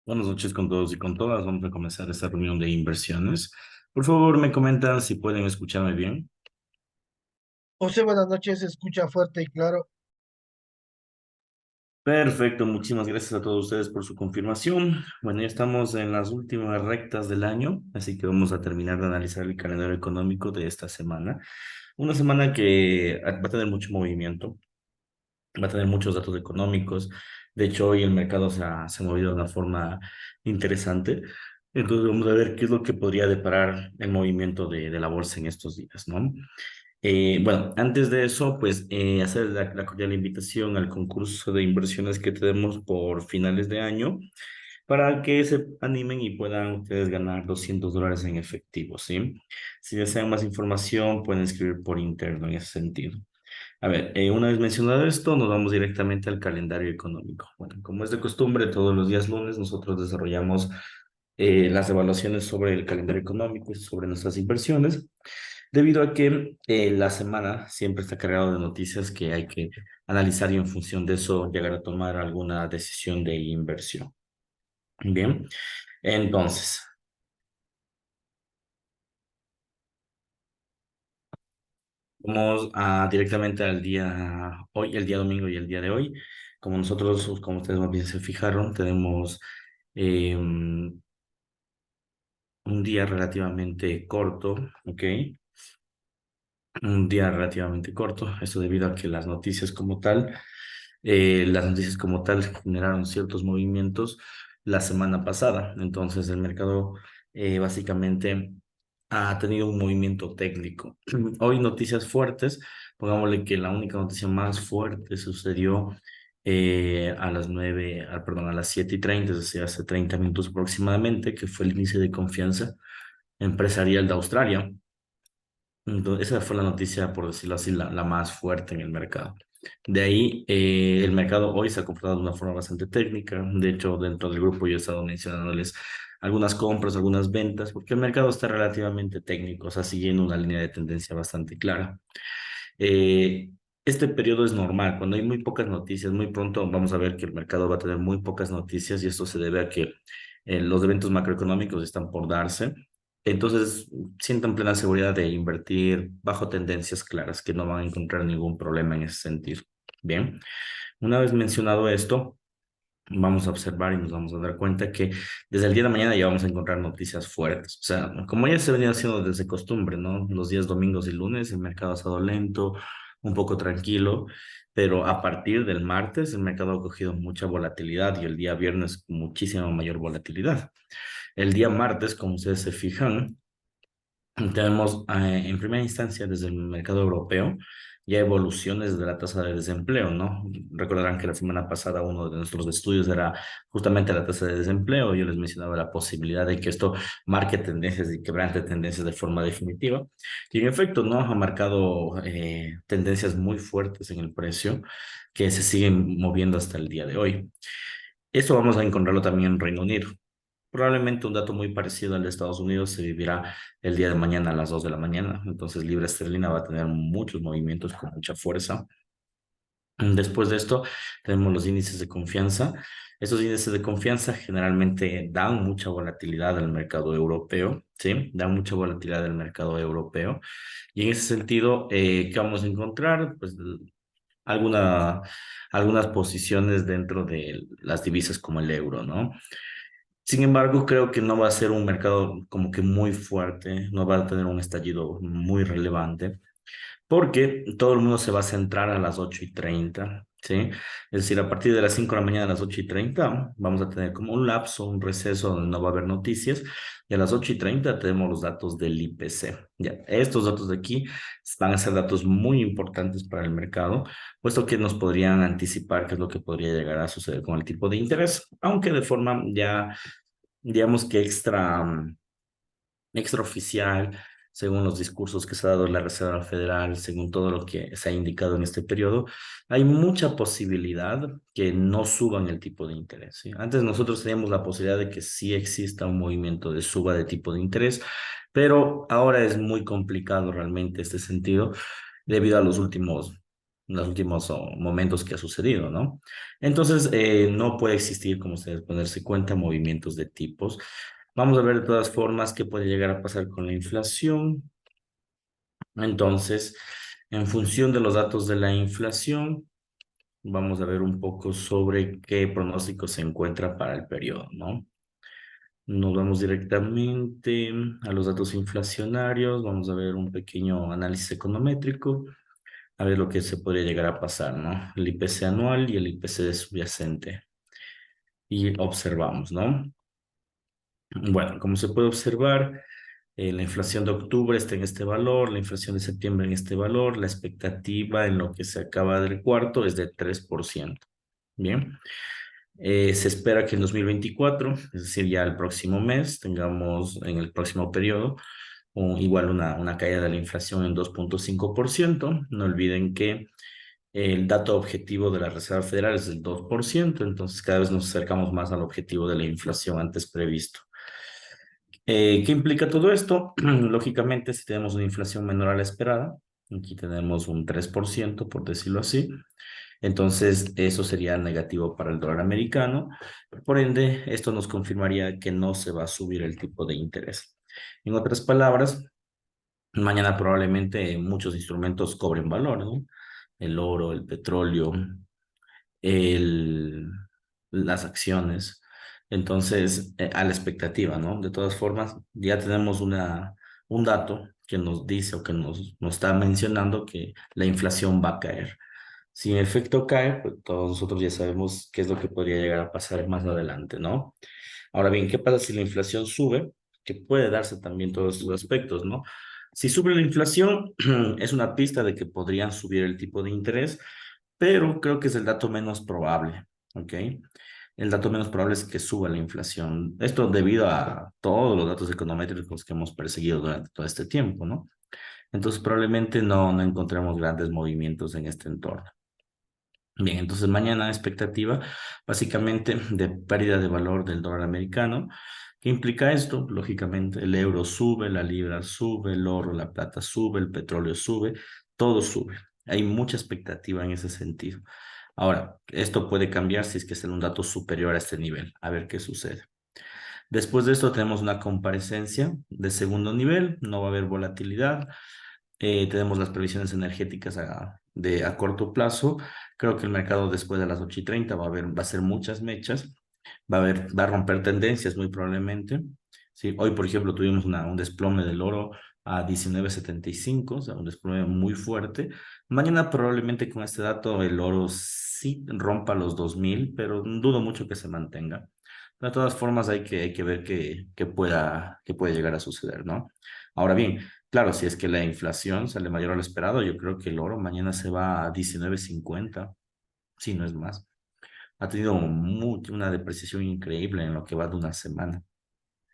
Buenas noches con todos y con todas. Vamos a comenzar esta reunión de inversiones. Por favor, me comentan si pueden escucharme bien. José, buenas noches, se escucha fuerte y claro. Perfecto, muchísimas gracias a todos ustedes por su confirmación. Bueno, ya estamos en las últimas rectas del año, así que vamos a terminar de analizar el calendario económico de esta semana. Una semana que va a tener mucho movimiento, va a tener muchos datos económicos. De hecho, hoy el mercado se ha movido de una forma interesante. Entonces, vamos a ver qué es lo que podría deparar el movimiento de la bolsa en estos días, ¿no? Bueno, antes de eso, pues hacer la cordial invitación al concurso de inversiones que tenemos por finales de año para que se animen y puedan ustedes ganar $200 en efectivo, ¿sí? Si desean más información, pueden escribir por interno en ese sentido. A ver, una vez mencionado esto, nos vamos directamente al calendario económico. Bueno, como es de costumbre, todos los días lunes nosotros desarrollamos las evaluaciones sobre el calendario económico y sobre nuestras inversiones, debido a que la semana siempre está cargado de noticias que hay que analizar y en función de eso llegar a tomar alguna decisión de inversión. Bien, entonces, directamente al día hoy, el día domingo y el día de hoy. Como nosotros, como ustedes más bien se fijaron, tenemos un día relativamente corto, ¿ok? Un día relativamente corto, eso debido a que las noticias como tal generaron ciertos movimientos la semana pasada. Entonces el mercado básicamente ha tenido un movimiento técnico. Hoy noticias fuertes, pongámosle que la única noticia más fuerte sucedió a las 9, perdón, a las 7:30, es decir, hace 30 minutos aproximadamente, que fue el índice de confianza empresarial de Australia. Entonces, esa fue la noticia, por decirlo así, la más fuerte en el mercado. De ahí, el mercado hoy se ha comportado de una forma bastante técnica. De hecho, dentro del grupo yo he estado mencionándoles algunas compras, algunas ventas, porque el mercado está relativamente técnico, o sea, siguiendo una línea de tendencia bastante clara. Eh, este periodo es normal, cuando hay muy pocas noticias, muy pronto vamos a ver que el mercado va a tener muy pocas noticias y esto se debe a que los eventos macroeconómicos están por darse. Entonces, sientan plena seguridad de invertir bajo tendencias claras, que no van a encontrar ningún problema en ese sentido. Bien, una vez mencionado esto, vamos a observar y nos vamos a dar cuenta que desde el día de mañana ya vamos a encontrar noticias fuertes. O sea, como ya se venía haciendo desde costumbre, ¿no? Los días domingos y lunes el mercado ha estado lento, un poco tranquilo, pero a partir del martes el mercado ha cogido mucha volatilidad y el día viernes muchísima mayor volatilidad. El día martes, como ustedes se fijan, tenemos en primera instancia desde el mercado europeo ya evoluciones de la tasa de desempleo, ¿no? Recordarán que la semana pasada uno de nuestros estudios era justamente la tasa de desempleo. Yo les mencionaba la posibilidad de que esto marque tendencias y quebrante tendencias de forma definitiva. Y en efecto, ¿no? Ha marcado tendencias muy fuertes en el precio que se siguen moviendo hasta el día de hoy. Eso vamos a encontrarlo también en Reino Unido. Probablemente un dato muy parecido al de Estados Unidos se vivirá el día de mañana a las 2 de la mañana. Entonces, libra esterlina va a tener muchos movimientos con mucha fuerza. Después de esto, tenemos los índices de confianza. Estos índices de confianza generalmente dan mucha volatilidad al mercado europeo, ¿sí? Dan mucha volatilidad al mercado europeo. Y en ese sentido, ¿qué vamos a encontrar? Pues alguna, algunas posiciones dentro de las divisas como el euro, ¿no? Sin embargo, creo que no va a ser un mercado como que muy fuerte, no va a tener un estallido muy relevante, porque todo el mundo se va a centrar a las 8:30, ¿sí? Es decir, a partir de las 5 de la mañana a las 8:30 vamos a tener como un lapso, un receso donde no va a haber noticias, y a las 8:30 tenemos los datos del IPC. Ya, estos datos de aquí van a ser datos muy importantes para el mercado, puesto que nos podrían anticipar qué es lo que podría llegar a suceder con el tipo de interés, aunque de forma ya digamos que extraoficial, según los discursos que se ha dado la Reserva Federal, según todo lo que se ha indicado en este periodo, hay mucha posibilidad que no suban el tipo de interés, ¿sí? Antes nosotros teníamos la posibilidad de que sí exista un movimiento de suba de tipo de interés, pero ahora es muy complicado realmente este sentido debido a los últimos los últimos momentos que ha sucedido, ¿no? Entonces, no puede existir, como ustedes pueden darse cuenta, movimientos de tipos. Vamos a ver de todas formas qué puede llegar a pasar con la inflación. Entonces, en función de los datos de la inflación, vamos a ver un poco sobre qué pronóstico se encuentra para el periodo, ¿no? Nos vamos directamente a los datos inflacionarios, vamos a ver un pequeño análisis econométrico, a ver lo que se podría llegar a pasar, ¿no? El IPC anual y el IPC subyacente. Y observamos, ¿no? Bueno, como se puede observar, la inflación de octubre está en este valor, la inflación de septiembre en este valor, la expectativa en lo que se acaba del cuarto es de 3%. Bien. Se espera que en 2024, es decir, ya el próximo mes, tengamos en el próximo periodo igual una caída de la inflación en 2,5%. No olviden que el dato objetivo de la Reserva Federal es del 2%, entonces cada vez nos acercamos más al objetivo de la inflación antes previsto. ¿Qué implica todo esto? Lógicamente, si tenemos una inflación menor a la esperada, aquí tenemos un 3%, por decirlo así, entonces eso sería negativo para el dólar americano. Por ende, esto nos confirmaría que no se va a subir el tipo de interés. En otras palabras, mañana probablemente muchos instrumentos cobren valor, ¿no? El oro, el petróleo, el, las acciones. Entonces, a la expectativa, ¿no? De todas formas, ya tenemos un dato que nos dice o que nos está mencionando que la inflación va a caer. Si en efecto cae, pues todos nosotros ya sabemos qué es lo que podría llegar a pasar más adelante, ¿no? Ahora bien, ¿qué pasa si la inflación sube? Que puede darse también todos estos aspectos, ¿no? Si sube la inflación, es una pista de que podrían subir el tipo de interés, pero creo que es el dato menos probable, ¿ok? El dato menos probable es que suba la inflación. Esto debido a todos los datos econométricos que hemos perseguido durante todo este tiempo, ¿no? Entonces probablemente no encontremos grandes movimientos en este entorno. Bien, entonces mañana expectativa básicamente de pérdida de valor del dólar americano. ¿Qué implica esto? Lógicamente el euro sube, la libra sube, el oro, la plata sube, el petróleo sube, todo sube. Hay mucha expectativa en ese sentido. Ahora, esto puede cambiar si es que es un dato superior a este nivel. A ver qué sucede. Después de esto tenemos una comparecencia de segundo nivel, no va a haber volatilidad. Tenemos las previsiones energéticas a corto plazo. Creo que el mercado después de las 8:30 va a ser muchas mechas, va a romper tendencias muy probablemente. Sí, hoy, por ejemplo, tuvimos un desplome del oro a 19,75, o sea, un desplome muy fuerte. Mañana probablemente con este dato el oro sí rompa los 2,000, pero dudo mucho que se mantenga. De todas formas, hay que ver qué puede llegar a suceder, ¿no? Ahora bien, claro, si es que la inflación sale mayor a lo esperado, yo creo que el oro mañana se va a 19,50, si no es más. Ha tenido una depreciación increíble en lo que va de una semana.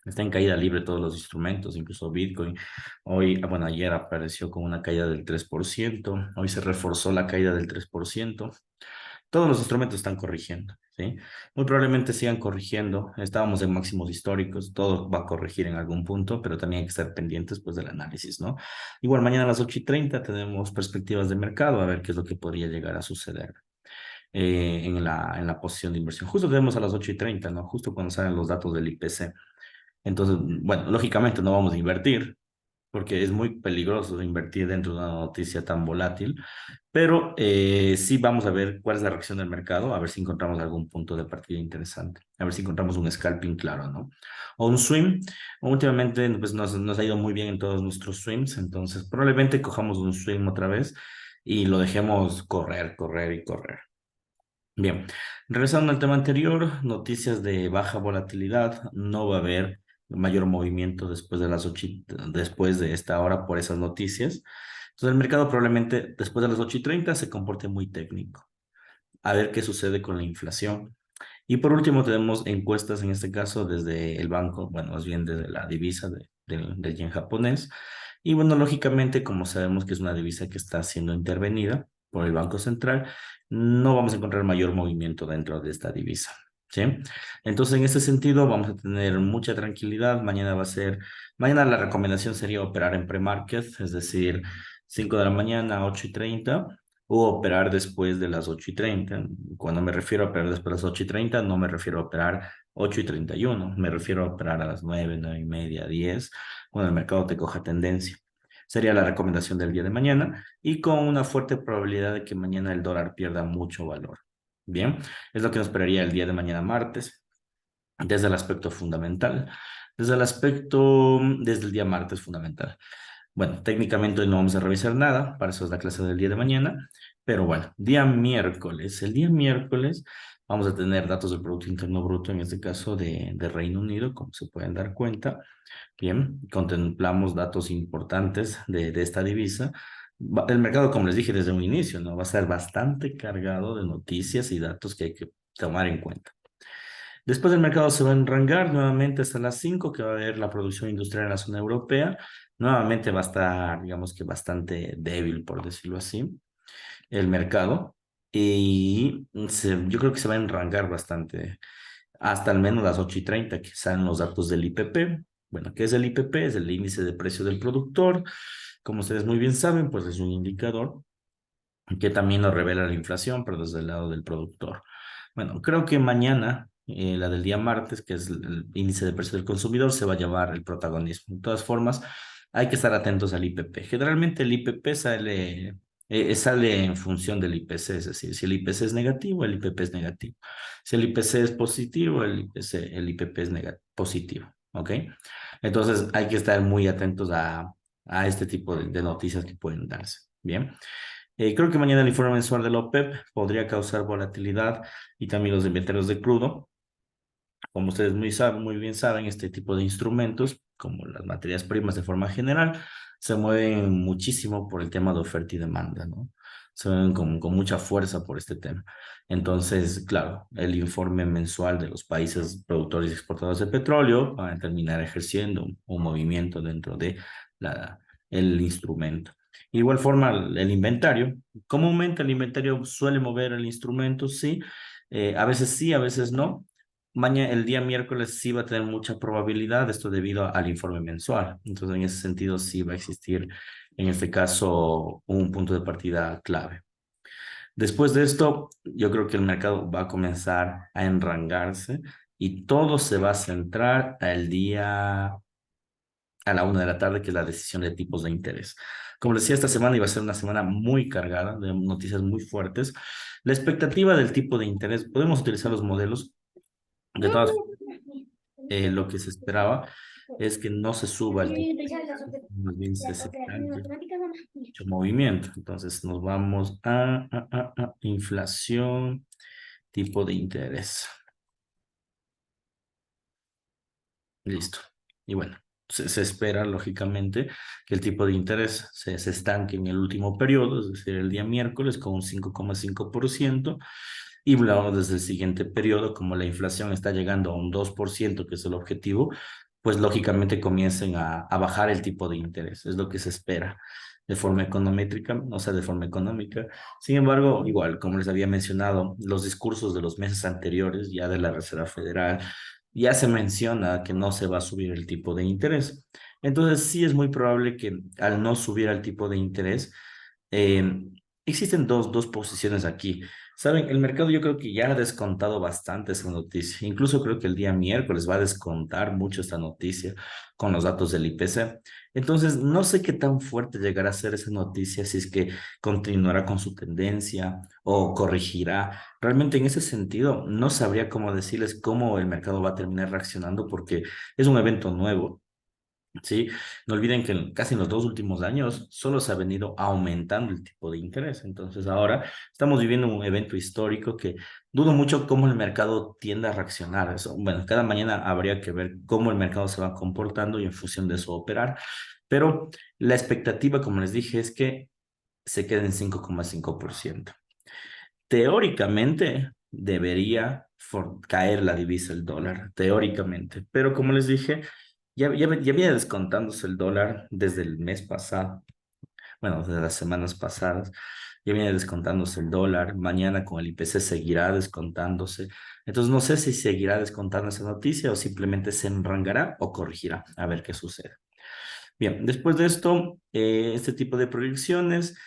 Está en caída libre todos los instrumentos, incluso Bitcoin. Hoy, bueno, ayer apareció con una caída del 3%. Hoy se reforzó la caída del 3%. Todos los instrumentos están corrigiendo, ¿sí? Muy probablemente sigan corrigiendo. Estábamos en máximos históricos, todo va a corregir en algún punto, pero también hay que estar pendientes pues del análisis, ¿no? Igual mañana a las 8:30 tenemos perspectivas de mercado, a ver qué es lo que podría llegar a suceder en la posición de inversión. Justo tenemos a las 8:30, ¿no? Justo cuando salen los datos del IPC. Entonces, bueno, lógicamente no vamos a invertir, porque es muy peligroso invertir dentro de una noticia tan volátil, pero sí vamos a ver cuál es la reacción del mercado, a ver si encontramos algún punto de partida interesante, a ver si encontramos un scalping claro, ¿no? O un swing. Últimamente pues, nos ha ido muy bien en todos nuestros swings, entonces probablemente cojamos un swing otra vez y lo dejemos correr, correr y correr. Bien, regresando al tema anterior, noticias de baja volatilidad, no va a haber mayor movimiento después de después de esta hora por esas noticias. Entonces el mercado probablemente después de las 8:30 se comporte muy técnico. A ver qué sucede con la inflación. Y por último tenemos encuestas, en este caso desde el banco, bueno, más bien desde la divisa del yen japonés. Y bueno, lógicamente, como sabemos que es una divisa que está siendo intervenida por el Banco Central, no vamos a encontrar mayor movimiento dentro de esta divisa. ¿Sí? Entonces, en ese sentido, vamos a tener mucha tranquilidad. Mañana la recomendación sería operar en pre-market, es decir, 5 de la mañana, 8:30. o operar después de las 8:30. Cuando me refiero a operar después de las 8:30, no me refiero a operar 8:31, me refiero a operar a las 9, 9:30, 10, cuando el mercado te coja tendencia. Sería la recomendación del día de mañana y con una fuerte probabilidad de que mañana el dólar pierda mucho valor. Bien, es lo que nos esperaría el día de mañana martes, desde el aspecto fundamental, desde el día martes fundamental. Bueno, técnicamente hoy no vamos a revisar nada, para eso es la clase del día de mañana, pero bueno, el día miércoles vamos a tener datos del Producto Interno Bruto, en este caso de Reino Unido, como se pueden dar cuenta. Bien, contemplamos datos importantes de esta divisa. El mercado, como les dije desde un inicio, ¿no? Va a estar bastante cargado de noticias y datos que hay que tomar en cuenta. Después el mercado se va a enrangar nuevamente hasta las 5, que va a haber la producción industrial en la zona europea. Nuevamente va a estar, digamos que bastante débil, por decirlo así, el mercado. Y yo creo que se va a enrangar bastante hasta al menos las 8:30, que salen los datos del IPP. Bueno, ¿qué es el IPP? Es el índice de precio del productor. Como ustedes muy bien saben, pues es un indicador que también nos revela la inflación, pero desde el lado del productor. Bueno, creo que mañana, la del día martes, que es el índice de precio del consumidor, se va a llevar el protagonismo. De todas formas, hay que estar atentos al IPP. Generalmente el IPP sale en función del IPC, es decir, si el IPC es negativo, el IPP es negativo. Si el IPC es positivo, el IPP es positivo, ¿ok? Entonces hay que estar muy atentos a este tipo de noticias que pueden darse, ¿bien? Creo que mañana el informe mensual de la OPEP podría causar volatilidad y también los inventarios de crudo. Como ustedes muy bien saben, este tipo de instrumentos, como las materias primas de forma general, se mueven muchísimo por el tema de oferta y demanda, ¿no? Se mueven con mucha fuerza por este tema. Entonces, claro, el informe mensual de los países productores y exportadores de petróleo va a terminar ejerciendo un movimiento dentro de el instrumento. De igual forma, el inventario. Comúnmente el inventario suele mover el instrumento, a veces sí, a veces no. Mañana, el día miércoles sí va a tener mucha probabilidad, esto debido al informe mensual. Entonces, en ese sentido, sí va a existir, en este caso, un punto de partida clave. Después de esto, yo creo que el mercado va a comenzar a enrangarse y todo se va a centrar a la 1 de la tarde, que es la decisión de tipos de interés. Como les decía, esta semana iba a ser una semana muy cargada de noticias muy fuertes. La expectativa del tipo de interés, podemos utilizar los modelos. De todas lo que se esperaba es que no se suba el tipo, más bien se estanque mucho movimiento. Entonces nos vamos a inflación, tipo de interés. Listo. Y bueno, se espera lógicamente que el tipo de interés se estanque en el último periodo, es decir, el día miércoles con un 5,5%. Y luego desde el siguiente periodo, como la inflación está llegando a un 2%, que es el objetivo, pues lógicamente comiencen a bajar el tipo de interés. Es lo que se espera de forma econométrica, o sea, de forma económica. Sin embargo, igual, como les había mencionado, los discursos de los meses anteriores, ya de la Reserva Federal, ya se menciona que no se va a subir el tipo de interés. Entonces, sí es muy probable que al no subir el tipo de interés, eh, existen dos posiciones aquí. Saben, el mercado yo creo que ya ha descontado bastante esa noticia. Incluso creo que el día miércoles va a descontar mucho esta noticia con los datos del IPC. Entonces, no sé qué tan fuerte llegará a ser esa noticia, si es que continuará con su tendencia o corregirá. Realmente en ese sentido, no sabría cómo decirles cómo el mercado va a terminar reaccionando porque es un evento nuevo. Sí, no olviden que casi en los 2 últimos años solo se ha venido aumentando el tipo de interés. Entonces ahora estamos viviendo un evento histórico que dudo mucho cómo el mercado tiende a reaccionar. Eso, bueno, cada mañana habría que ver cómo el mercado se va comportando y en función de eso operar. Pero la expectativa, como les dije, es que se quede en 5,5%. Teóricamente debería caer la divisa, el dólar, teóricamente. Pero como les dije, ya viene descontándose el dólar desde el mes pasado, bueno, desde las semanas pasadas, ya viene descontándose el dólar, mañana con el IPC seguirá descontándose. Entonces no sé si seguirá descontando esa noticia o simplemente se enrangará o corregirá, a ver qué sucede. Bien, después de esto, este tipo de proyecciones.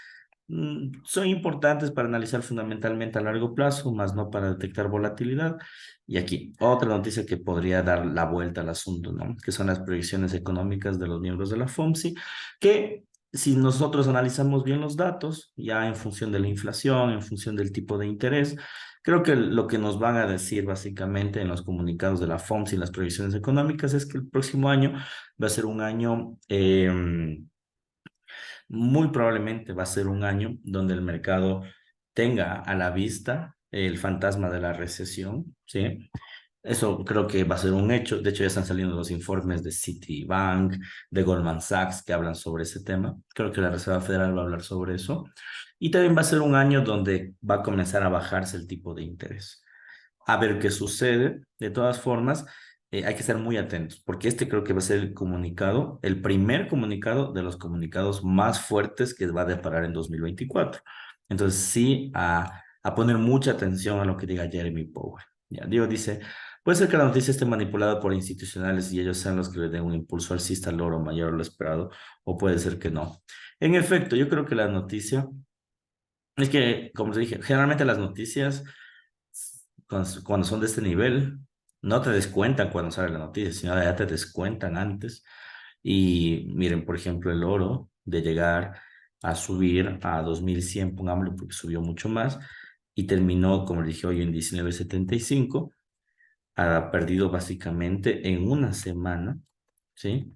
son importantes para analizar fundamentalmente a largo plazo, más no para detectar volatilidad. Y aquí, otra noticia que podría dar la vuelta al asunto, ¿no? Que son las proyecciones económicas de los miembros de la FOMC, que si nosotros analizamos bien los datos, ya en función de la inflación, en función del tipo de interés, creo que lo que nos van a decir básicamente en los comunicados de la FOMC y las proyecciones económicas es que el próximo año va a ser un año muy probablemente va a ser un año donde el mercado tenga a la vista el fantasma de la recesión, ¿sí? Eso creo que va a ser un hecho. De hecho, ya están saliendo los informes de Citibank, de Goldman Sachs, que hablan sobre ese tema. Creo que la Reserva Federal va a hablar sobre eso. Y también va a ser un año donde va a comenzar a bajarse el tipo de interés. A ver qué sucede. De todas formas, hay que estar muy atentos, porque este creo que va a ser el comunicado, el primer comunicado de los comunicados más fuertes que va a deparar en 2024. Entonces, sí, a poner mucha atención a lo que diga Jeremy Powell. Ya, Diego dice, puede ser que la noticia esté manipulada por institucionales y ellos sean los que le den un impulso alcista al oro mayor a lo esperado, o puede ser que no. En efecto, yo creo que la noticia es que, como te dije, generalmente las noticias cuando son de este nivel, no te descuentan cuando sale la noticia, sino ya te descuentan antes. Y miren, por ejemplo, el oro de llegar a subir a 2100, pongámoslo, porque subió mucho más, y terminó, como le dije hoy, en 19.75, ha perdido básicamente en una semana, ¿sí?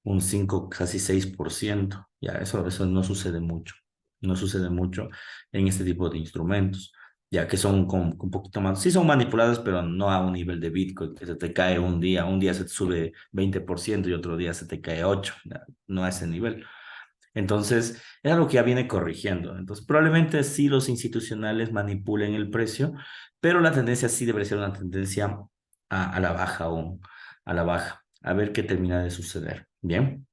Un 5 casi 6%. Ya, eso no sucede mucho. No sucede mucho en este tipo de instrumentos, ya que son con un poquito más, sí son manipuladas, pero no a un nivel de Bitcoin, que se te cae un día se te sube 20% y otro día se te cae 8%, ya, no a ese nivel. Entonces, es algo que ya viene corrigiendo. Entonces, probablemente sí los institucionales manipulen el precio, pero la tendencia sí debería ser una tendencia a la baja aún, a la baja. A ver qué termina de suceder. Bien.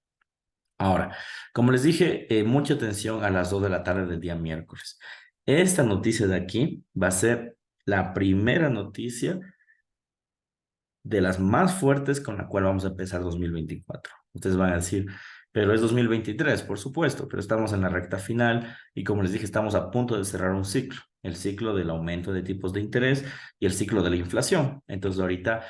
Ahora, como les dije, mucha atención a las 2 de la tarde del día miércoles. Esta noticia de aquí va a ser la primera noticia de las más fuertes con la cual vamos a empezar 2024. Ustedes van a decir, pero es 2023, por supuesto, pero estamos en la recta final y como les dije, estamos a punto de cerrar un ciclo, el ciclo del aumento de tipos de interés y el ciclo de la inflación. Entonces ahorita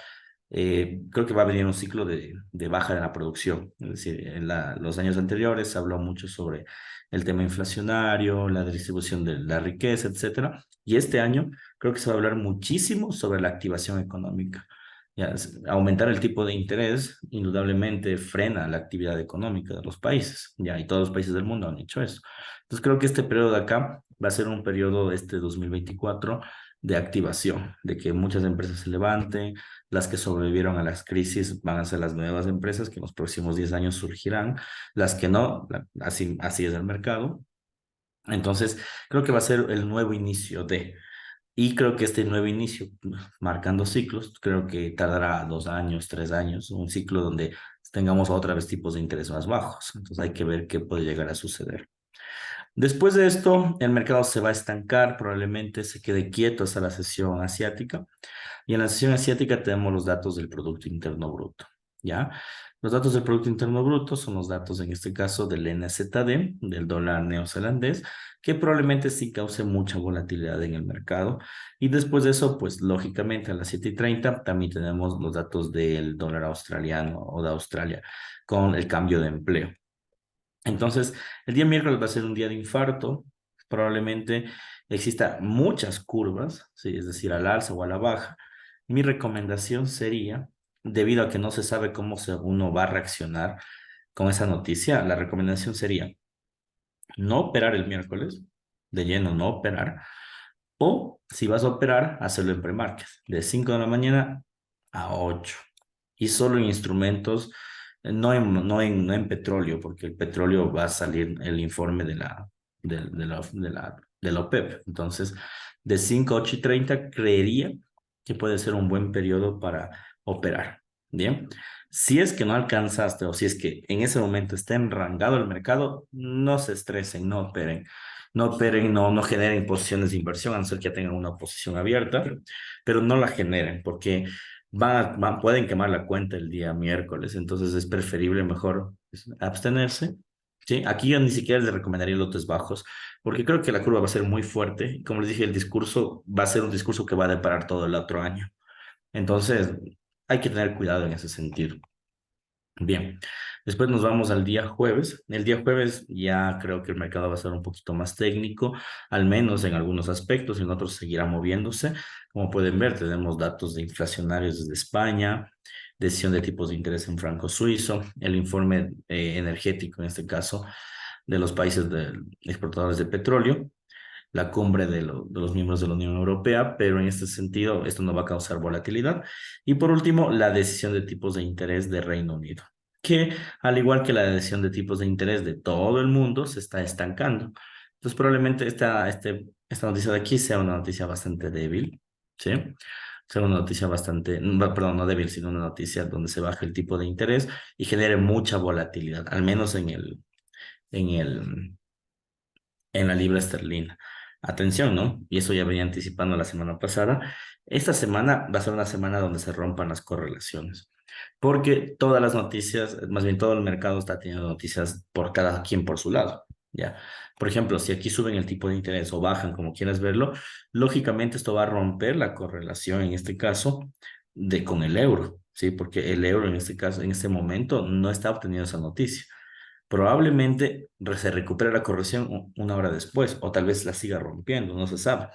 creo que va a venir un ciclo de baja en la producción. Es decir, en los años anteriores se habló mucho sobre el tema inflacionario, la distribución de la riqueza, etcétera. Y este año creo que se va a hablar muchísimo sobre la activación económica. Ya, aumentar el tipo de interés indudablemente frena la actividad económica de los países, ya, y todos los países del mundo han hecho eso. Entonces creo que este periodo de acá va a ser un periodo, este 2024, de activación, de que muchas empresas se levanten, las que sobrevivieron a las crisis van a ser las nuevas empresas que en los próximos 10 años surgirán, las que no, así es el mercado. Entonces creo que va a ser el nuevo inicio de... Y creo que este nuevo inicio, marcando ciclos, creo que tardará 2 años, 3 años, un ciclo donde tengamos otra vez tipos de interés más bajos. Entonces hay que ver qué puede llegar a suceder. Después de esto, el mercado se va a estancar, probablemente se quede quieto hasta la sesión asiática. Y en la sesión asiática tenemos los datos del Producto Interno Bruto, ¿ya? Los datos del Producto Interno Bruto son los datos, en este caso, del NZD, del dólar neozelandés, que probablemente sí cause mucha volatilidad en el mercado. Y después de eso, pues lógicamente a las 7:30 también tenemos los datos del dólar australiano o de Australia con el cambio de empleo. Entonces, el día miércoles va a ser un día de infarto. Probablemente exista muchas curvas, ¿sí? Es decir, al alza o a la baja. Mi recomendación sería, debido a que no se sabe cómo uno va a reaccionar con esa noticia, la recomendación sería no operar el miércoles, de lleno no operar, o si vas a operar, hacerlo en pre-market, de 5 de la mañana a 8. Y solo en instrumentos, no en petróleo, porque el petróleo va a salir el informe de la OPEP. Entonces, de 5 a 8:30 creería que puede ser un buen periodo para operar. Bien. Si es que no alcanzaste o si es que en ese momento está enrangado el mercado, no se estresen, no operen. No operen, no generen posiciones de inversión, a no ser que ya tengan una posición abierta, pero no la generen porque pueden quemar la cuenta el día miércoles, entonces es preferible mejor abstenerse, ¿sí? Aquí yo ni siquiera les recomendaría lotes bajos, porque creo que la curva va a ser muy fuerte. Y como les dije, el discurso va a ser un discurso que va a deparar todo el otro año. Entonces, hay que tener cuidado en ese sentido. Bien, después nos vamos al día jueves. El día jueves ya creo que el mercado va a ser un poquito más técnico, al menos en algunos aspectos, en otros seguirá moviéndose. Como pueden ver, tenemos datos de inflacionarios desde España, decisión de tipos de interés en franco suizo, el informe energético, en este caso, de los países exportadores de petróleo, la cumbre de los miembros de la Unión Europea, pero en este sentido esto no va a causar volatilidad. Y por último, la decisión de tipos de interés de Reino Unido, que al igual que la decisión de tipos de interés de todo el mundo, se está estancando. Entonces probablemente esta noticia de aquí sea una noticia bastante débil, ¿sí? Sea una noticia bastante, perdón, no débil, sino una noticia donde se baje el tipo de interés y genere mucha volatilidad, al menos en el, en la libra esterlina. Atención, ¿no? Y eso ya venía anticipando la semana pasada. Esta semana va a ser una semana donde se rompan las correlaciones, porque todas las noticias, más bien todo el mercado está teniendo noticias por cada quien por su lado, ¿ya? Por ejemplo, si aquí suben el tipo de interés o bajan, como quieras verlo, lógicamente esto va a romper la correlación, en este caso, con el euro, ¿sí? Porque el euro en este caso, en este momento, no está obteniendo esa noticia. Probablemente se recupere la corrección una hora después, o tal vez la siga rompiendo, no se sabe.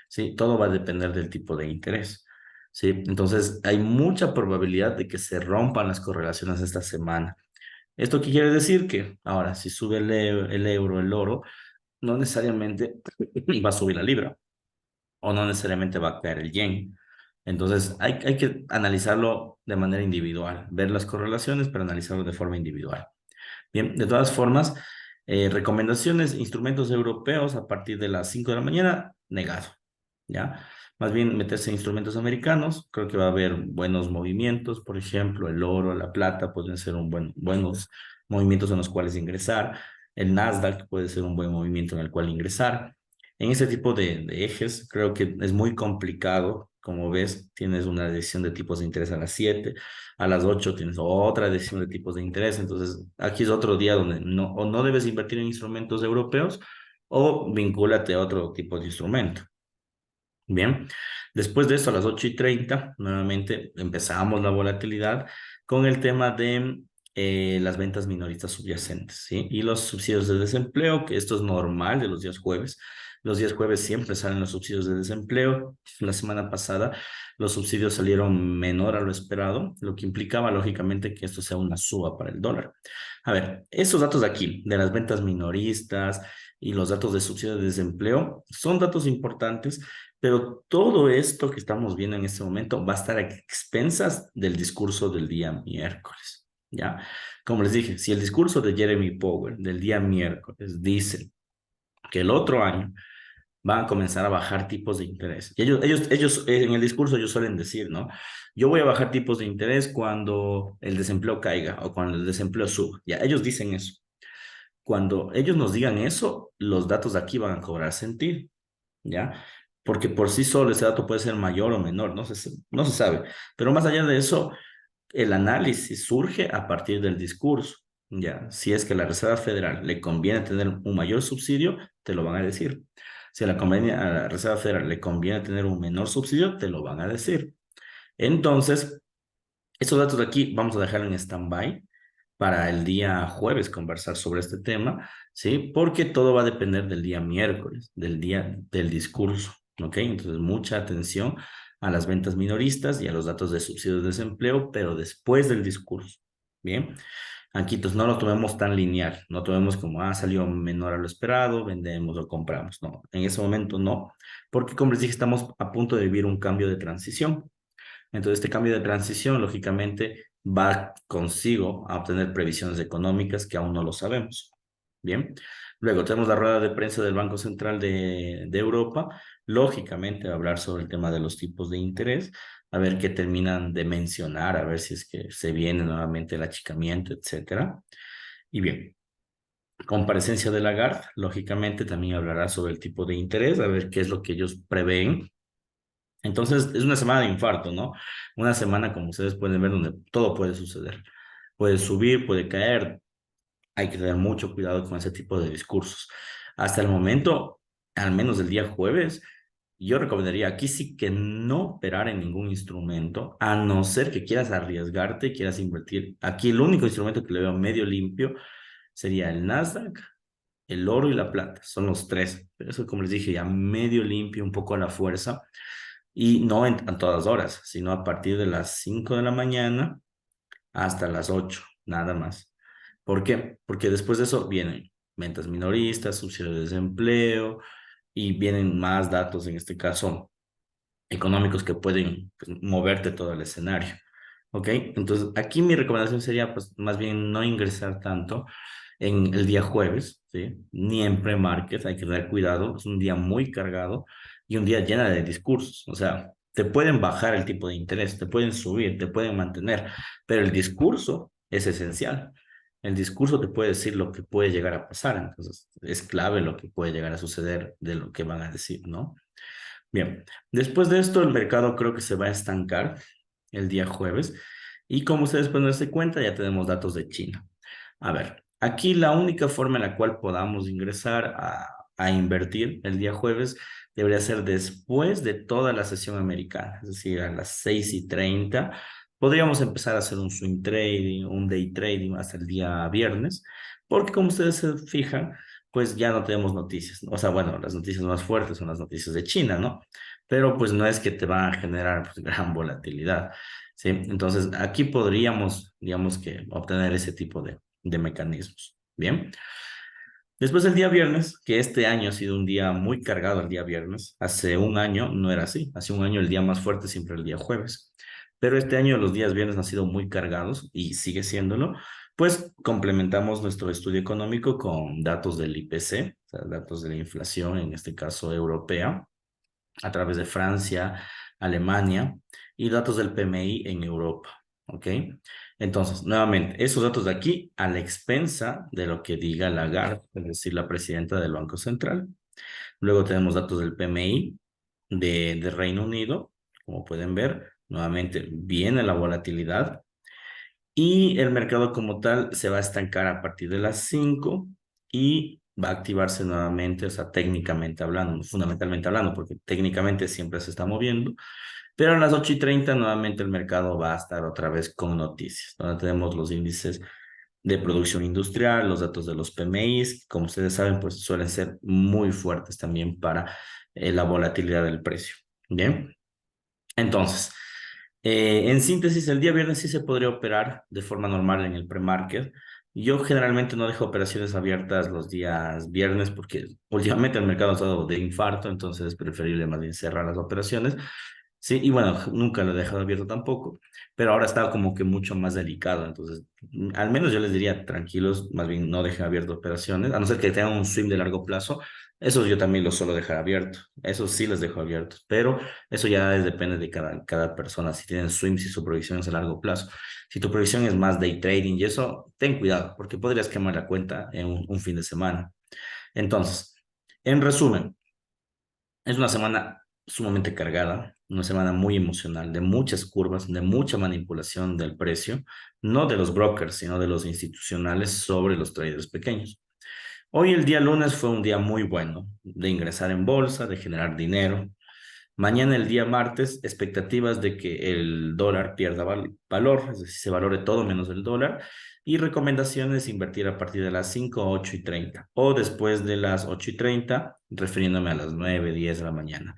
Sí, todo va a depender del tipo de interés. Sí, entonces hay mucha probabilidad de que se rompan las correlaciones esta semana. ¿Esto qué quiere decir? Que ahora, si sube el euro, el oro, no necesariamente va a subir la libra, o no necesariamente va a caer el yen. Entonces, hay que analizarlo de manera individual, ver las correlaciones, pero analizarlo de forma individual. Bien, de todas formas, recomendaciones, instrumentos europeos a partir de las 5 de la mañana, negado, ¿ya? Más bien meterse en instrumentos americanos, creo que va a haber buenos movimientos, por ejemplo, el oro, la plata pueden ser buenos movimientos en los cuales ingresar, el Nasdaq puede ser un buen movimiento en el cual ingresar. En ese tipo de ejes, creo que es muy complicado, como ves, tienes una decisión de tipos de interés a las 7, a las 8 tienes otra decisión de tipos de interés. Entonces, aquí es otro día donde o no debes invertir en instrumentos europeos o vincúlate a otro tipo de instrumento. Bien, después de esto, a las 8:30 nuevamente empezamos la volatilidad con el tema de las ventas minoristas subyacentes, ¿sí? Y los subsidios de desempleo, que esto es normal de los días jueves. Los días jueves siempre salen los subsidios de desempleo. La semana pasada los subsidios salieron menor a lo esperado, lo que implicaba lógicamente que esto sea una suba para el dólar. A ver, estos datos de aquí, de las ventas minoristas y los datos de subsidios de desempleo, son datos importantes, pero todo esto que estamos viendo en este momento va a estar a expensas del discurso del día miércoles, ¿ya? Como les dije, si el discurso de Jeremy Powell del día miércoles dice que el otro año van a comenzar a bajar tipos de interés, y ellos en el discurso ellos suelen decir, ¿no? Yo voy a bajar tipos de interés cuando el desempleo caiga o cuando el desempleo suba, ya, ellos dicen eso. Cuando ellos nos digan eso, los datos de aquí van a cobrar sentido. ¿Ya? Porque por sí solo ese dato puede ser mayor o menor, no se sabe. Pero más allá de eso, el análisis surge a partir del discurso, ¿ya? Si es que a la Reserva Federal le conviene tener un mayor subsidio, te lo van a decir. Si a la Reserva Federal le conviene tener un menor subsidio, te lo van a decir. Entonces, esos datos de aquí vamos a dejarlo en stand-by para el día jueves conversar sobre este tema, ¿sí? Porque todo va a depender del día miércoles, del día del discurso, ¿ok? Entonces, mucha atención a las ventas minoristas y a los datos de subsidios de desempleo, pero después del discurso, ¿bien? Aquí, entonces, no lo tomemos tan lineal, no tomemos como, salió menor a lo esperado, vendemos o compramos, no, en ese momento no, porque como les dije, estamos a punto de vivir un cambio de transición. Entonces, este cambio de transición, lógicamente, va consigo a obtener previsiones económicas que aún no lo sabemos. Bien. Luego tenemos la rueda de prensa del Banco Central de Europa. Lógicamente, va a hablar sobre el tema de los tipos de interés, a ver qué terminan de mencionar, a ver si es que se viene nuevamente el achicamiento, etcétera. Y bien, comparecencia de Lagarde, lógicamente, también hablará sobre el tipo de interés, a ver qué es lo que ellos prevén. Entonces, es una semana de infarto, ¿no? Una semana, como ustedes pueden ver, donde todo puede suceder. Puede subir, puede caer, hay que tener mucho cuidado con ese tipo de discursos. Hasta el momento, al menos el día jueves, yo recomendaría aquí sí que no operar en ningún instrumento, a no ser que quieras arriesgarte y quieras invertir. Aquí el único instrumento que le veo medio limpio sería el Nasdaq, el oro y la plata. Son los tres. Pero eso, como les dije, ya medio limpio, un poco a la fuerza. Y no a todas horas, sino a partir de las 5 de la mañana hasta las 8 nada más. ¿Por qué? Porque después de eso vienen ventas minoristas, subsidio de desempleo y vienen más datos, en este caso económicos, que pueden pues, moverte todo el escenario. ¿Ok? Entonces, aquí mi recomendación sería, pues, más bien no ingresar tanto en el día jueves, ¿sí? Ni en pre-market, hay que tener cuidado, es un día muy cargado y un día lleno de discursos, o sea, te pueden bajar el tipo de interés, te pueden subir, te pueden mantener, pero el discurso es esencial. El discurso te puede decir lo que puede llegar a pasar, entonces es clave lo que puede llegar a suceder de lo que van a decir, ¿no? Bien, después de esto el mercado creo que se va a estancar el día jueves y como ustedes pueden darse cuenta ya tenemos datos de China. A ver, aquí la única forma en la cual podamos ingresar a invertir el día jueves debería ser después de toda la sesión americana, es decir, a las 6:30. Podríamos empezar a hacer un swing trading, un day trading hasta el día viernes, porque como ustedes se fijan, pues ya no tenemos noticias, ¿no? O sea, bueno, las noticias más fuertes son las noticias de China, ¿no? Pero pues no es que te van a generar pues, gran volatilidad, ¿sí? Entonces, aquí podríamos, digamos que, obtener ese tipo de mecanismos. Bien. Después del día viernes, que este año ha sido un día muy cargado el día viernes. Hace un año no era así. Hace un año el día más fuerte siempre el día jueves. Pero este año los días viernes han sido muy cargados y sigue siéndolo. Pues complementamos nuestro estudio económico con datos del IPC, o sea, datos de la inflación, en este caso europea, a través de Francia, Alemania y datos del PMI en Europa. ¿Ok? Entonces, nuevamente, esos datos de aquí a la expensa de lo que diga Lagarde, es decir, la presidenta del Banco Central. Luego tenemos datos del PMI de Reino Unido, como pueden ver, nuevamente viene la volatilidad y el mercado como tal se va a estancar a partir de las 5 y va a activarse nuevamente, o sea, técnicamente hablando, fundamentalmente hablando, porque técnicamente siempre se está moviendo, pero a las 8:30 nuevamente el mercado va a estar otra vez con noticias, donde tenemos los índices de producción industrial, los datos de los PMIs, como ustedes saben, pues suelen ser muy fuertes también para la volatilidad del precio. Bien, entonces, en síntesis, el día viernes sí se podría operar de forma normal en el pre-market. Yo generalmente no dejo operaciones abiertas los días viernes porque últimamente el mercado ha estado de infarto, entonces es preferible más bien cerrar las operaciones. Sí, y bueno, nunca lo he dejado abierto tampoco, pero ahora está como que mucho más delicado, entonces al menos yo les diría tranquilos, más bien no dejen abierto operaciones, a no ser que tengan un swing de largo plazo, esos yo también los suelo dejar abiertos, esos sí los dejo abiertos, pero eso ya depende de cada persona, si tienen swings y su proyección es a largo plazo. Si tu proyección es más day trading y eso, ten cuidado, porque podrías quemar la cuenta en un fin de semana. Entonces, en resumen, es una semana sumamente cargada, una semana muy emocional, de muchas curvas, de mucha manipulación del precio, no de los brokers, sino de los institucionales sobre los traders pequeños. Hoy el día lunes fue un día muy bueno de ingresar en bolsa, de generar dinero. Mañana el día martes, expectativas de que el dólar pierda valor, es decir, se valore todo menos el dólar. Y recomendaciones invertir a partir de las 5, 8:30 o después de las 8:30, refiriéndome a las 9, 10 de la mañana.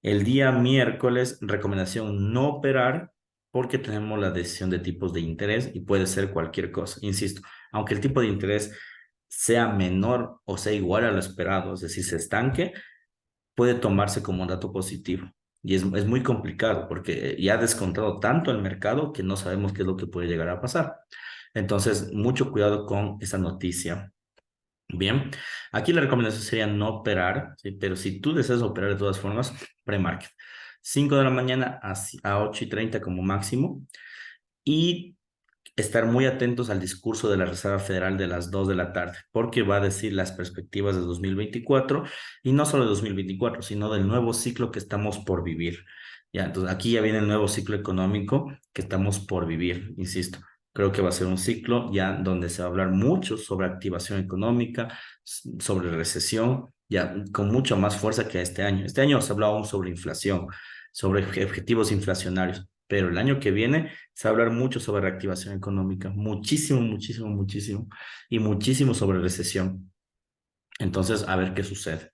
El día miércoles, recomendación no operar porque tenemos la decisión de tipos de interés y puede ser cualquier cosa. Insisto, aunque el tipo de interés sea menor o sea igual a lo esperado, es decir, se estanque, puede tomarse como un dato positivo. Y es muy complicado porque ya ha descontado tanto el mercado que no sabemos qué es lo que puede llegar a pasar. Entonces, mucho cuidado con esa noticia. Bien, aquí la recomendación sería no operar, ¿sí? Pero si tú deseas operar de todas formas, pre-market. 5 de la mañana a 8:30 como máximo. Y estar muy atentos al discurso de la Reserva Federal de las 2 de la tarde, porque va a decir las perspectivas de 2024 y no solo de 2024, sino del nuevo ciclo que estamos por vivir. Ya, entonces aquí ya viene el nuevo ciclo económico que estamos por vivir, insisto. Creo que va a ser un ciclo ya donde se va a hablar mucho sobre activación económica, sobre recesión, ya con mucha más fuerza que este año. Este año se ha hablado aún sobre inflación, sobre objetivos inflacionarios, pero el año que viene se va a hablar mucho sobre reactivación económica, muchísimo, muchísimo, muchísimo, y muchísimo sobre recesión. Entonces, a ver qué sucede.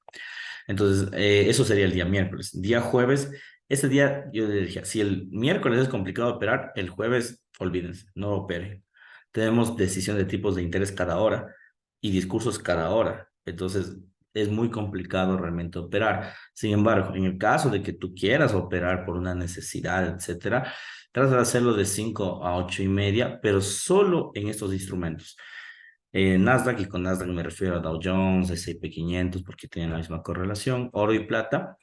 Entonces, eso sería el día miércoles. Día jueves, ese día yo le dije, si el miércoles es complicado operar, el jueves, olvídense, no opere. Tenemos decisión de tipos de interés cada hora y discursos cada hora. Entonces, es muy complicado realmente operar. Sin embargo, en el caso de que tú quieras operar por una necesidad, etcétera, trata de hacerlo de 5 a 8:30, pero solo en estos instrumentos. Nasdaq, y con Nasdaq me refiero a Dow Jones, S&P 500, porque tienen la misma correlación. Oro y plata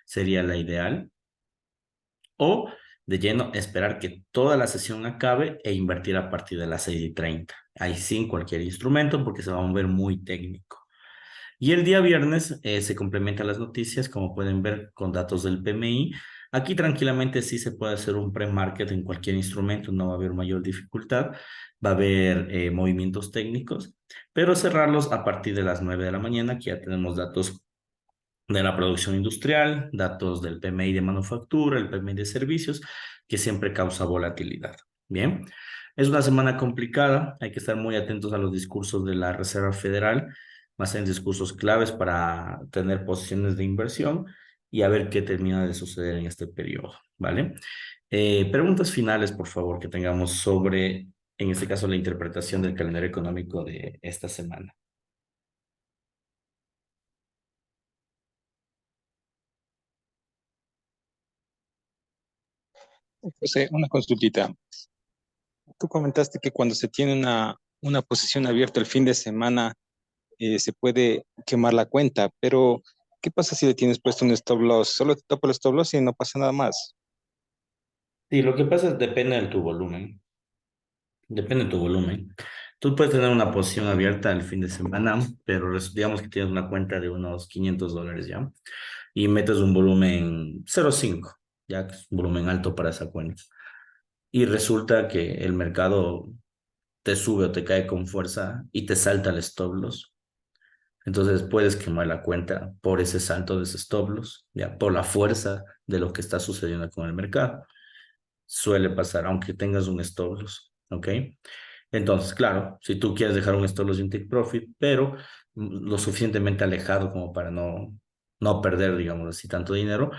sería la ideal. O de lleno esperar que toda la sesión acabe e invertir a partir de las 6:30. Ahí sin cualquier instrumento porque se va a mover muy técnico. Y el día viernes se complementan las noticias, como pueden ver, con datos del PMI. Aquí tranquilamente sí se puede hacer un pre-market en cualquier instrumento, no va a haber mayor dificultad, va a haber movimientos técnicos, pero cerrarlos a partir de las 9 de la mañana, que ya tenemos datos de la producción industrial, datos del PMI de manufactura, el PMI de servicios, que siempre causa volatilidad. Bien, es una semana complicada, hay que estar muy atentos a los discursos de la Reserva Federal, más en discursos claves para tener posiciones de inversión y a ver qué termina de suceder en este periodo, ¿vale? Preguntas finales, por favor, que tengamos sobre, en este caso, la interpretación del calendario económico de esta semana. José, una consultita. Tú comentaste que cuando se tiene una posición abierta el fin de semana, se puede quemar la cuenta, pero ¿qué pasa si le tienes puesto un stop loss? Solo te topa el stop loss y no pasa nada más. Sí, lo que pasa es depende de tu volumen. Depende de tu volumen. Tú puedes tener una posición abierta el fin de semana, pero digamos que tienes una cuenta de unos $500 ya, y metes un volumen 0,5, ya que es un volumen alto para esa cuenta. Y resulta que el mercado te sube o te cae con fuerza y te salta el stop loss. Entonces puedes quemar la cuenta por ese salto de ese stop loss, ya, por la fuerza de lo que está sucediendo con el mercado. Suele pasar, aunque tengas un stop loss, ¿ok? Entonces, claro, si tú quieres dejar un stop loss y un take profit, pero lo suficientemente alejado como para no perder, digamos así, tanto dinero,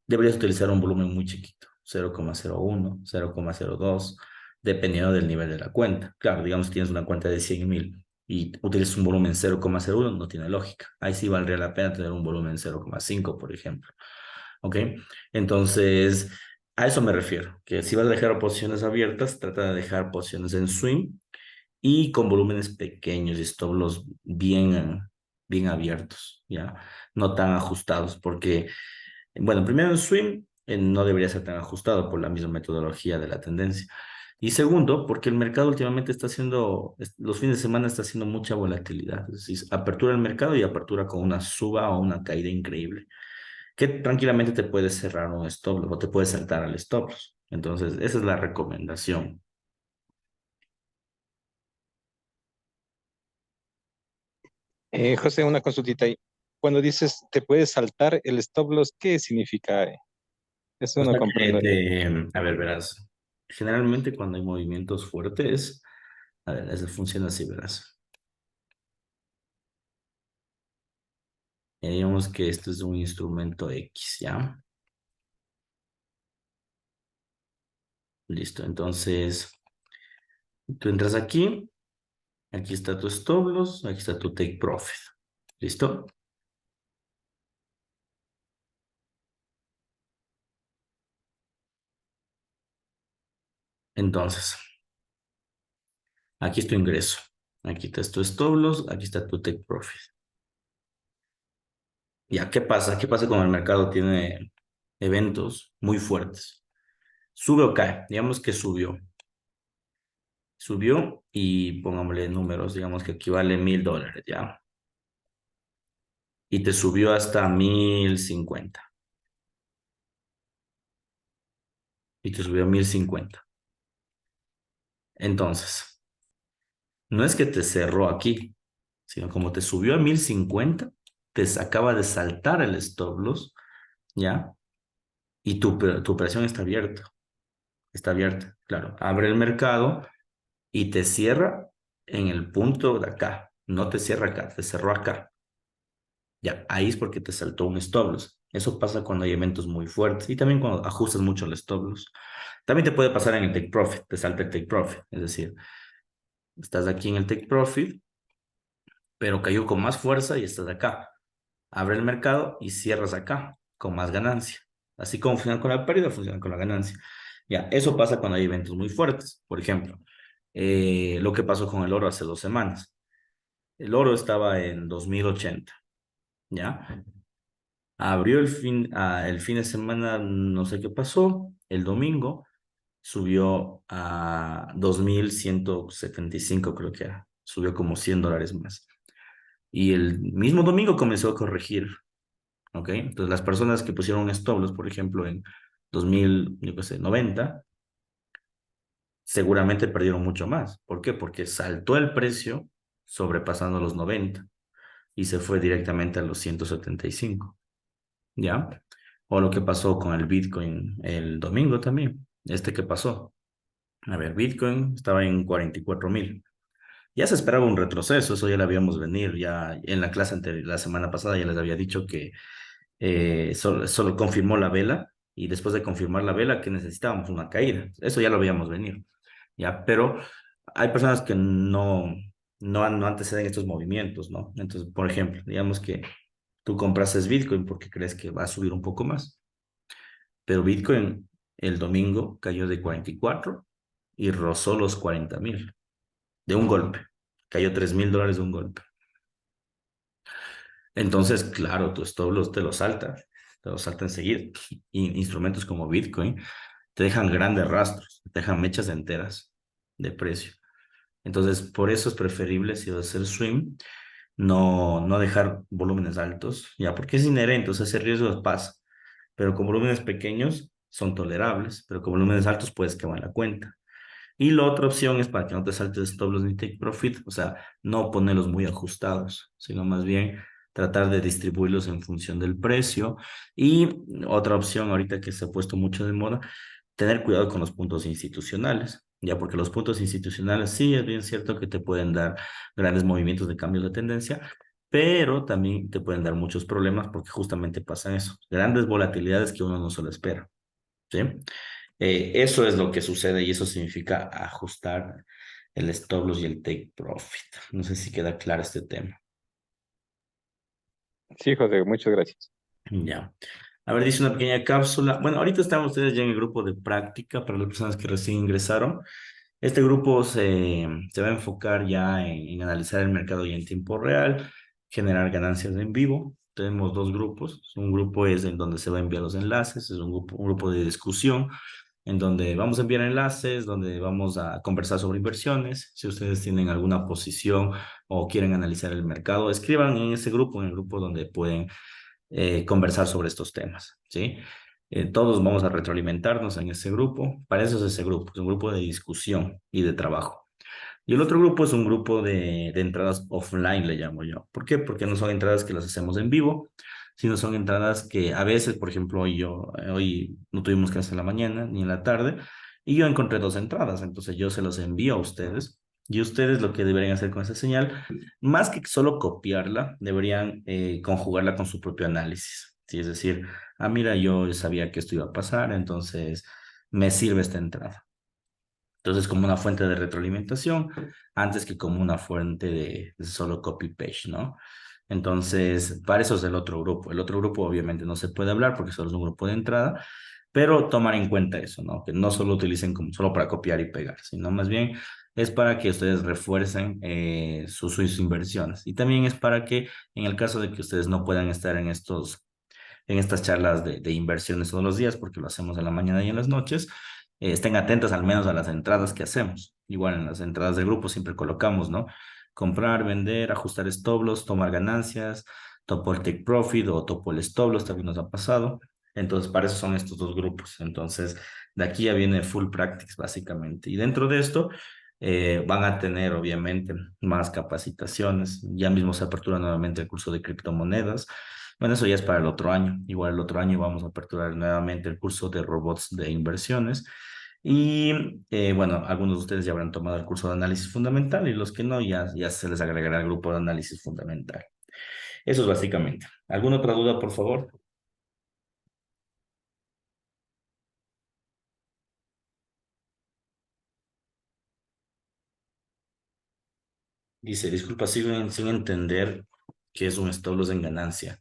deberías utilizar un volumen muy chiquito, 0,01, 0,02, dependiendo del nivel de la cuenta. Claro, digamos, si tienes una cuenta de 100,000 y utilizas un volumen 0,01, no tiene lógica. Ahí sí valdría la pena tener un volumen 0,5, por ejemplo. ¿Ok? Entonces, a eso me refiero, que si vas a dejar posiciones abiertas, trata de dejar posiciones en swing y con volúmenes pequeños y stop loss bien abiertos, ¿ya? No tan ajustados, porque, bueno, primero en swing no debería ser tan ajustado por la misma metodología de la tendencia. Y segundo, porque el mercado últimamente está haciendo, los fines de semana está haciendo mucha volatilidad, es decir, apertura del mercado y apertura con una suba o una caída increíble que tranquilamente te puedes cerrar un stop loss o te puedes saltar al stop loss. Entonces, esa es la recomendación. José, una consultita ahí. Cuando dices te puedes saltar el stop loss, ¿qué significa? Eso O no sea comprendo. a ver, verás, generalmente cuando hay movimientos fuertes, a ver, eso funciona así, verás. Digamos que esto es un instrumento X, ¿ya? Listo, entonces tú entras aquí, aquí está tu stop loss, aquí está tu take profit. ¿Listo? Entonces, aquí es tu ingreso, aquí está tu stop loss, aquí está tu take profit. Ya, ¿qué pasa? ¿Qué pasa cuando el mercado tiene eventos muy fuertes? ¿Sube o cae? Digamos que subió. Subió y pongámosle números, digamos que equivale $1,000, ¿ya? Y te subió hasta 1,050. Y te subió a 1,050. Entonces, no es que te cerró aquí, sino como te subió a 1050, acaba de saltar el stop loss, ¿ya? Y tu operación está abierta, claro. Abre el mercado y te cierra en el punto de acá. No te cierra acá, te cerró acá. Ya, ahí es porque te saltó un stop loss. Eso pasa cuando hay eventos muy fuertes y también cuando ajustas mucho el stop loss. También te puede pasar en el take profit, te salta el take profit. Es decir, estás aquí en el take profit, pero cayó con más fuerza y estás acá. Abre el mercado y cierras acá con más ganancia. Así como funciona con la pérdida, funciona con la ganancia. Ya, eso pasa cuando hay eventos muy fuertes. Por ejemplo, lo que pasó con el oro hace 2 semanas. El oro estaba en 2080, ¿ya? Abrió el fin de semana, no sé qué pasó, el domingo subió a 2175, creo que era. Subió como $100 más. Y el mismo domingo comenzó a corregir, ¿ok? Entonces las personas que pusieron stop loss, por ejemplo, en 2000, yo qué sé, 90, seguramente perdieron mucho más. ¿Por qué? Porque saltó el precio sobrepasando los 90 y se fue directamente a los 175. ¿Ya? O lo que pasó con el Bitcoin el domingo también. ¿Qué pasó? A ver, Bitcoin estaba en 44,000. Ya se esperaba un retroceso, eso ya lo habíamos venir, ya en la clase anterior, la semana pasada ya les había dicho que solo confirmó la vela y después de confirmar la vela que necesitábamos una caída. Eso ya lo veíamos venir, ¿ya? Pero hay personas que no anteceden estos movimientos, ¿no? Entonces, por ejemplo, digamos que tú comprases Bitcoin porque crees que va a subir un poco más, pero Bitcoin el domingo cayó de 44 y rozó los 40,000 de un golpe. Cayó $3,000 de un golpe. Entonces, claro, tu stop loss te lo salta enseguida. Y instrumentos como Bitcoin te dejan grandes rastros, te dejan mechas enteras de precio. Entonces, por eso es preferible, si vas a hacer swing, no dejar volúmenes altos, ya, porque es inherente, o sea, ese riesgo pasa. Pero con volúmenes pequeños son tolerables, pero con volúmenes altos puedes quemar la cuenta. Y la otra opción es para que no te saltes stop loss ni take profit, o sea, no ponerlos muy ajustados, sino más bien tratar de distribuirlos en función del precio. Y otra opción ahorita que se ha puesto mucho de moda, tener cuidado con los puntos institucionales, ya porque los puntos institucionales sí es bien cierto que te pueden dar grandes movimientos de cambios de tendencia, pero también te pueden dar muchos problemas porque justamente pasan eso, grandes volatilidades que uno no se lo espera, ¿sí? Eso es lo que sucede y eso significa ajustar el stop loss y el take profit. No sé si queda claro este tema. Sí, José, muchas gracias. Ya. A ver, dice una pequeña cápsula. Bueno, ahorita están ustedes ya en el grupo de práctica para las personas que recién ingresaron. Este grupo se va a enfocar ya en analizar el mercado ya en tiempo real, generar ganancias en vivo. Tenemos dos grupos. Un grupo es en donde se va a enviar los enlaces, es un grupo de discusión en donde vamos a enviar enlaces, donde vamos a conversar sobre inversiones. Si ustedes tienen alguna posición o quieren analizar el mercado, escriban en ese grupo, en el grupo donde pueden conversar sobre estos temas, ¿sí? Todos vamos a retroalimentarnos en ese grupo. Para eso es ese grupo, es un grupo de discusión y de trabajo. Y el otro grupo es un grupo de entradas offline, le llamo yo. ¿Por qué? Porque no son entradas que las hacemos en vivo, sino son entradas que a veces, por ejemplo, hoy no tuvimos clase en la mañana ni en la tarde, y yo encontré dos entradas, entonces yo se los envío a ustedes. Y ustedes lo que deberían hacer con esa señal, más que solo copiarla, deberían conjugarla con su propio análisis. ¿Sí? Es decir, mira, yo sabía que esto iba a pasar, entonces me sirve esta entrada. Entonces, como una fuente de retroalimentación, antes que como una fuente de solo copy-paste, ¿no? Entonces, para eso es el otro grupo. El otro grupo obviamente no se puede hablar porque solo es un grupo de entrada, pero tomar en cuenta eso, ¿no? Que no solo utilicen como solo para copiar y pegar, sino más bien es para que ustedes refuercen sus inversiones. Y también es para que en el caso de que ustedes no puedan estar en estas charlas de inversiones todos los días, porque lo hacemos en la mañana y en las noches, estén atentas al menos a las entradas que hacemos. Igual en las entradas del grupo siempre colocamos, ¿no? Comprar, vender, ajustar stop loss, tomar ganancias, topo el take profit o topo el stop loss, también nos ha pasado. Entonces, para eso son estos dos grupos. Entonces, de aquí ya viene full practice, básicamente. Y dentro de esto, Van a tener, obviamente, más capacitaciones. Ya mismo se apertura nuevamente el curso de criptomonedas. Bueno, eso ya es para el otro año. Igual el otro año vamos a aperturar nuevamente el curso de robots de inversiones. Y bueno, algunos de ustedes ya habrán tomado el curso de análisis fundamental y los que no, ya se les agregará el grupo de análisis fundamental. Eso es básicamente. ¿Alguna otra duda, por favor? Dice, disculpa, sigo sin entender qué es un stop loss en ganancia.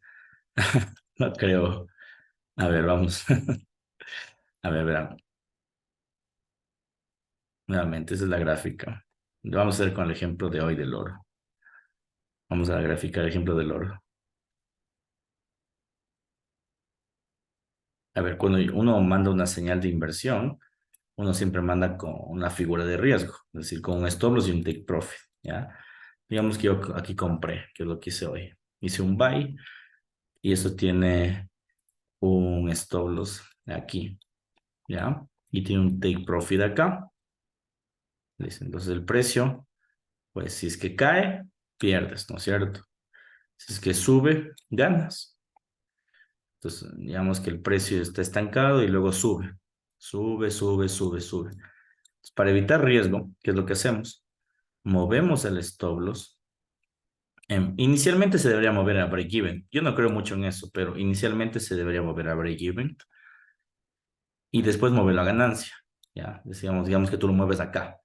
No creo. A ver, vamos. A ver, verán. Nuevamente, esa es la gráfica. Vamos a ver con el ejemplo de hoy del oro. Vamos a la gráfica del ejemplo del oro. A ver, cuando uno manda una señal de inversión, uno siempre manda con una figura de riesgo, es decir, con un stop loss y un take profit, ¿ya? Digamos que yo aquí compré, que es lo que hice hoy. Hice un buy y eso tiene un stop loss aquí, ¿ya? Y tiene un take profit acá. ¿Listo? Entonces el precio, pues si es que cae, pierdes, ¿no es cierto? Si es que sube, ganas. Entonces, digamos que el precio está estancado y luego sube. Sube, sube, sube, sube. Entonces, para evitar riesgo, ¿qué es lo que hacemos? Movemos el stop loss. Inicialmente se debería mover a break-even. Yo no creo mucho en eso, pero inicialmente se debería mover a break-even y después moverlo a ganancia. Ya, digamos que tú lo mueves acá.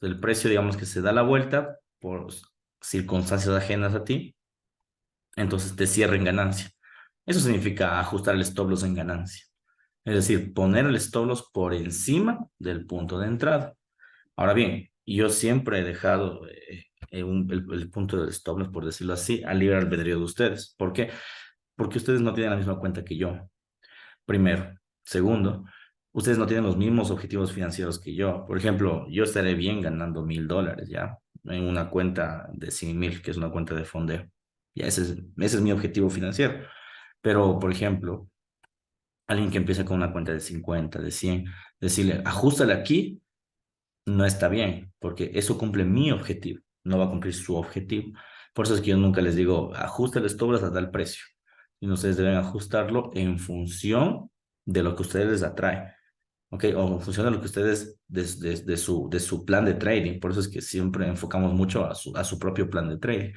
El precio, digamos que se da la vuelta por circunstancias ajenas a ti, entonces te cierra en ganancia. Eso significa ajustar el stop loss en ganancia. Es decir, poner el stop loss por encima del punto de entrada. Ahora bien, yo siempre he dejado el punto del stop loss, por decirlo así, al libre albedrío de ustedes. ¿Por qué? Porque ustedes no tienen la misma cuenta que yo. Primero. Segundo, ustedes no tienen los mismos objetivos financieros que yo. Por ejemplo, yo estaré bien ganando $1,000 ya en una cuenta de 100,000, que es una cuenta de fondeo. Ya ese es mi objetivo financiero. Pero, por ejemplo, alguien que empieza con una cuenta de 50, de 100, decirle, ajustale aquí, no está bien, porque eso cumple mi objetivo, no va a cumplir su objetivo. Por eso es que yo nunca les digo, ajusta el stop loss a tal precio. Y ustedes deben ajustarlo en función de lo que a ustedes les atrae, ¿ok? O en función de lo que ustedes, de su plan de trading. Por eso es que siempre enfocamos mucho a su propio plan de trading.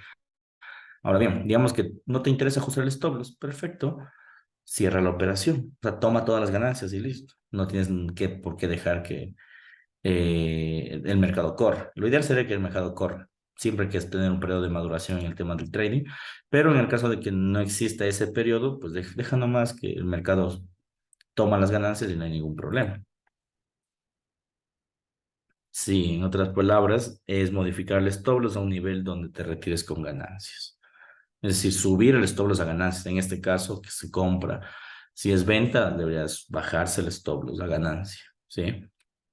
Ahora bien, digamos que no te interesa ajustar el stop loss, perfecto, cierra la operación, o sea, toma todas las ganancias y listo. No tienes por qué dejar que el mercado corra. Lo ideal sería que el mercado corra. Siempre hay que tener un periodo de maduración en el tema del trading, pero en el caso de que no exista ese periodo, pues deja nomás que el mercado toma las ganancias y no hay ningún problema. Sí, en otras palabras, es modificar el stop loss a un nivel donde te retires con ganancias. Es decir, subir el stop loss a ganancias. En este caso, que se compra. Si es venta, deberías bajarse el stop loss a ganancia. ¿Sí?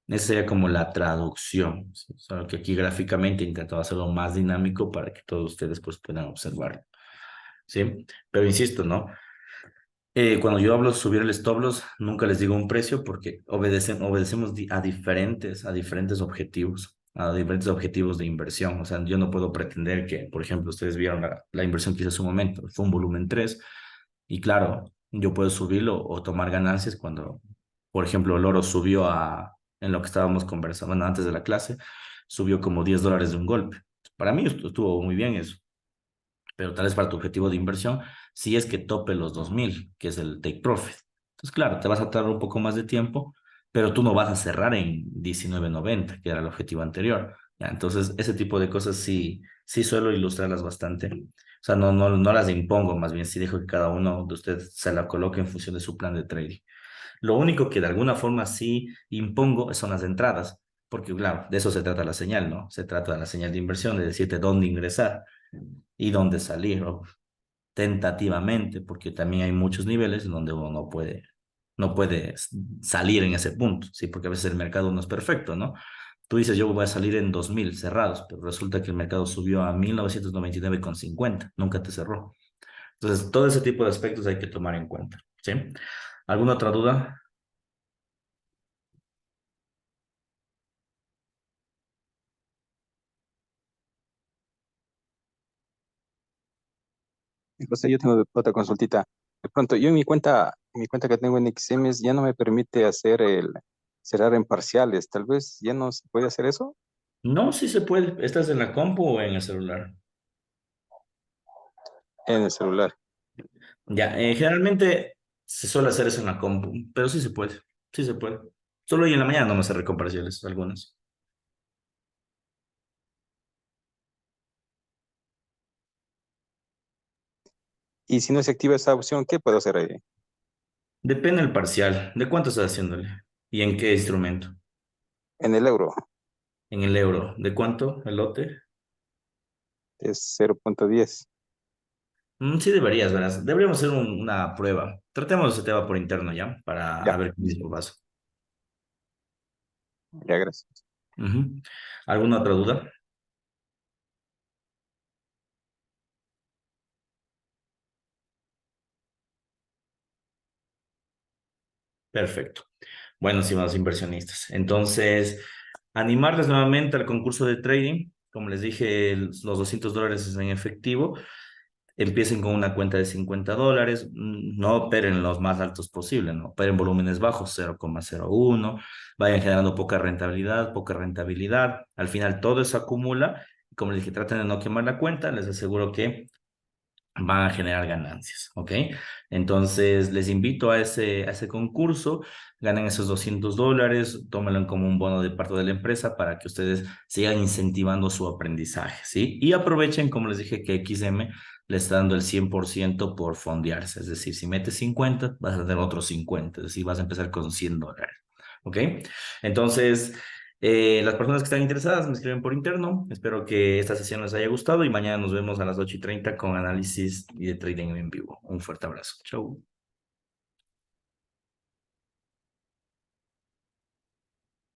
Esa sería como la traducción. ¿Sí? Solo que aquí gráficamente he intentado hacerlo más dinámico para que todos ustedes pues puedan observarlo. ¿Sí? Pero insisto, ¿no? Cuando yo hablo de subir el stop loss, nunca les digo un precio porque obedecemos a diferentes objetivos de inversión. O sea, yo no puedo pretender que, por ejemplo, ustedes vieron la inversión que hice hace un momento, fue un volumen 3 y claro, yo puedo subirlo o tomar ganancias cuando, por ejemplo, el oro subió en lo que estábamos conversando bueno, antes de la clase, subió como $10 de un golpe. Para mí estuvo muy bien eso, pero tal vez para tu objetivo de inversión, si es que tope los 2,000, que es el take profit. Entonces, claro, te vas a tardar un poco más de tiempo, pero tú no vas a cerrar en 19.90, que era el objetivo anterior. ¿Ya? Entonces, ese tipo de cosas sí, sí suelo ilustrarlas bastante. O sea, no las impongo, más bien sí dejo que cada uno de ustedes se la coloque en función de su plan de trading. Lo único que de alguna forma sí impongo son las entradas, porque claro, de eso se trata la señal, ¿no? Se trata de la señal de inversión, de decirte dónde ingresar y dónde salir, o tentativamente, porque también hay muchos niveles en donde uno no puede salir en ese punto, ¿sí? Porque a veces el mercado no es perfecto, ¿no? Tú dices, yo voy a salir en 2,000 cerrados, pero resulta que el mercado subió a 1999,50, nunca te cerró. Entonces, todo ese tipo de aspectos hay que tomar en cuenta, ¿sí? ¿Alguna otra duda? José, yo tengo otra consultita. De pronto, yo en mi cuenta que tengo en XMs ya no me permite hacer el cerrar en parciales. Tal vez ya no se puede hacer eso No, sí se puede. ¿Estás en la compu o en el celular? en el celular. Ya, generalmente se suele hacer eso en la compu, pero sí se puede. Sí se puede. Solo hoy en la mañana no me cerré con parciales, algunas. Y si no se activa esa opción, ¿qué puedo hacer ahí? Depende del parcial. ¿De cuánto estás haciéndole? ¿Y en qué instrumento? En el euro En el euro. ¿De cuánto el lote? es 0.10. Sí deberías, verás. Deberíamos hacer una prueba. Tratemos ese tema por interno ya, para a Ya, ver qué mismo pasa. ya, gracias. Ujú. ¿Alguna otra duda? Perfecto. Bueno, estimados inversionistas. Entonces, animarles nuevamente al concurso de trading. Como les dije, los $200 es en efectivo. Empiecen con una cuenta de $50. No operen los más altos posible, no operen volúmenes bajos, 0,01. Vayan generando poca rentabilidad. Al final todo eso acumula. Como les dije, traten de no quemar la cuenta. Les aseguro que van a generar ganancias, ¿ok? Entonces, les invito a ese concurso, ganen esos $200, tómenlo como un bono de parte de la empresa para que ustedes sigan incentivando su aprendizaje, ¿sí? Y aprovechen, como les dije, que XM le está dando el 100% por fondearse, es decir, si metes 50, vas a tener otros 50, es decir, vas a empezar con $100, ¿ok? Entonces... las personas que están interesadas me escriben por interno. Espero que esta sesión les haya gustado y mañana nos vemos a las 8:30 con análisis y de trading en vivo. Un fuerte abrazo. Chau.